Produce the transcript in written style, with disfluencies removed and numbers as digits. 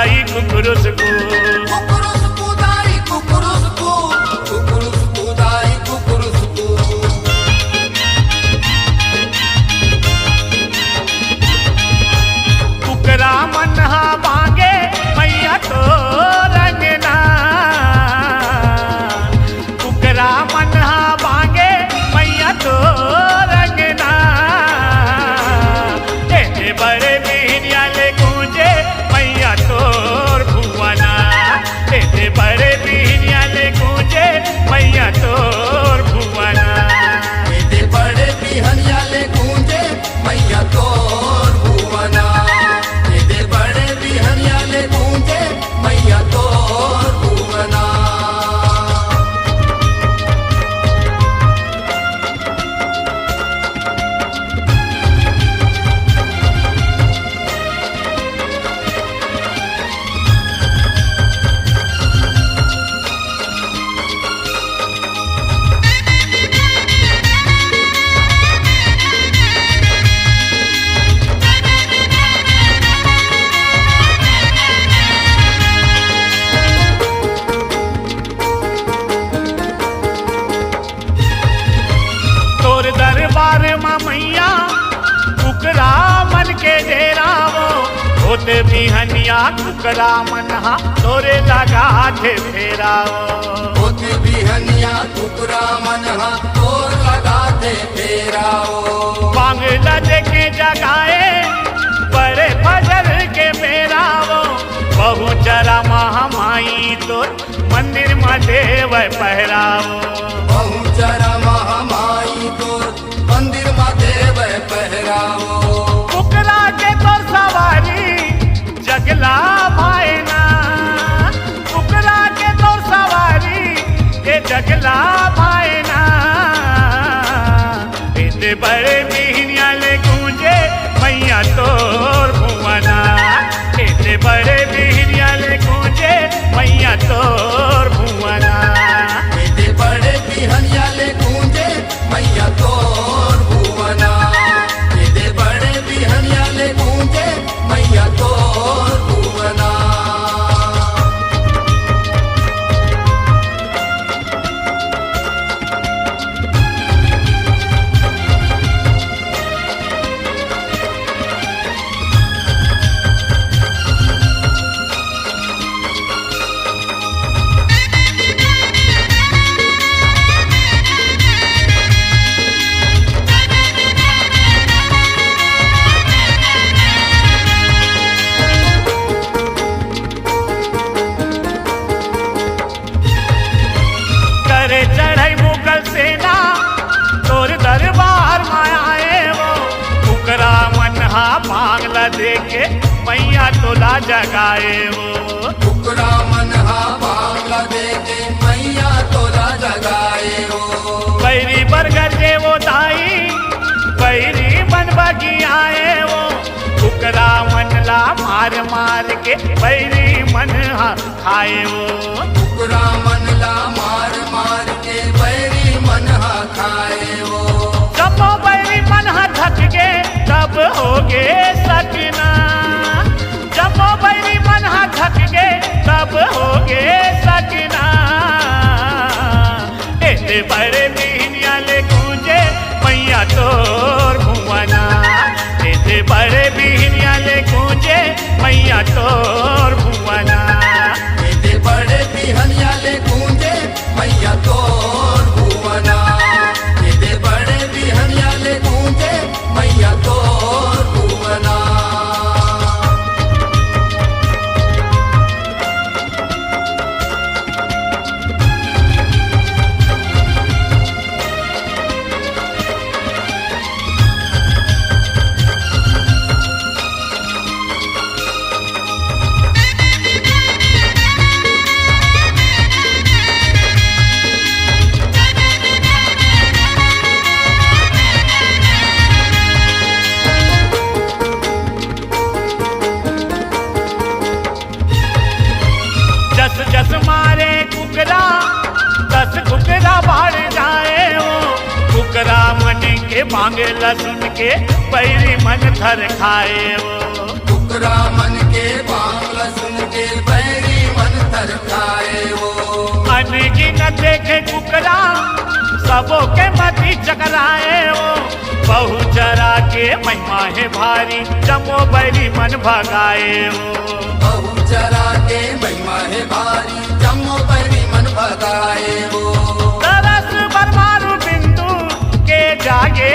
कुदाई कुकुरुस को। कुकुरुस कुदाई कुकुरुस को, कुकुरुस कुदाई कुकुरुस को। कुकरा मनहा मांगे मैया तो रंगना, कुकरा मनहा मांगे मैया तो रंगना। तेरे बड़े बिहनिया ले गूंजे मैया तोर भुवना, तेरे बड़े बिहनिया ले गूंजे मैया तोर भुवना। तेरे बड़े बिहनिया ले गूंजे मैया तोर भुवना, तेरे बड़े बिहनिया ले गूंजे मैया तोर भुवना। तोर दरबार माँ मैया कुकरा मन के डेरावो, होते बिहनिया कुकरा मनहा तोरे लगा थे फेरावो। होते बिहनिया कुकरा मनहा तोर लगा दे फेराओ। बांगला देके जगाए बड़े फजर के मेरावो, बहु जरा महामाई तोर मंदिर में देव पहरावो। बहुचरा महामाई तोर मंदिर में देव पहराओ। कुकरा के तो सवारी जगला भाईना, कुकरा के तो सवारी ये जगला भाईना। इतने बड़े बिहनिया ले गूंजे मैया तोर भुवना, इतने बड़े बिहनिया ले गूंजे मैया तोर भुवना। तेरे बड़े बिहनिया ले गूंजे मैया तोर भुवना, तेरे बड़े बिहनिया ले गूंजे मैया तोर भुवना। करे चढ़ाई मुगल सेना तोर दरबार में आए वो, कुकरा मनहा बांगला देके मैया तोला जगाए वो। कुकरा मनहा बांगला देके मैया तोला जगाए हो। बैरी बरगर जे वो दाई बैरी मन बगी आए वो, कुकरा मनला मार मार के बैरी मनहा खाए वो। कुकरा मनला मार मार के बैरी मनहा खाए हो। जब वो बैरी मनहा थक गे तब होगे सकना, जब वो बैरी मनहा थक गे तब होगे सकना। इतने बड़े बिहनिया ले गूंजे मैया तोर भुवना, इतने बड़े बिहनिया ले गूंजे मैया तोर भुवना। तेरे बड़े बिहनिया ले गूंजे मैया तोर भुवना, तेरे बड़े बिहनिया ले गूंजे मैया तोर भुवना। जस जस मारे कुकरा दस कुकरा बाढ़ जाए वो, कुकरा मन के मांगे लसुन के बैरी मन थर खाए वो। कुकरा मन के बांगला सुन के बैरी मन थर खाए वो अनगिनत देखे कुकरा सबों के मती चकराए वो बहु चरा के महिमा है भारी जमो बैरी मन भगाए वो बहु चरा के महिमा है भारी जमो बैरी मन भगाए वो तरस बरमारू बिंदु के जागे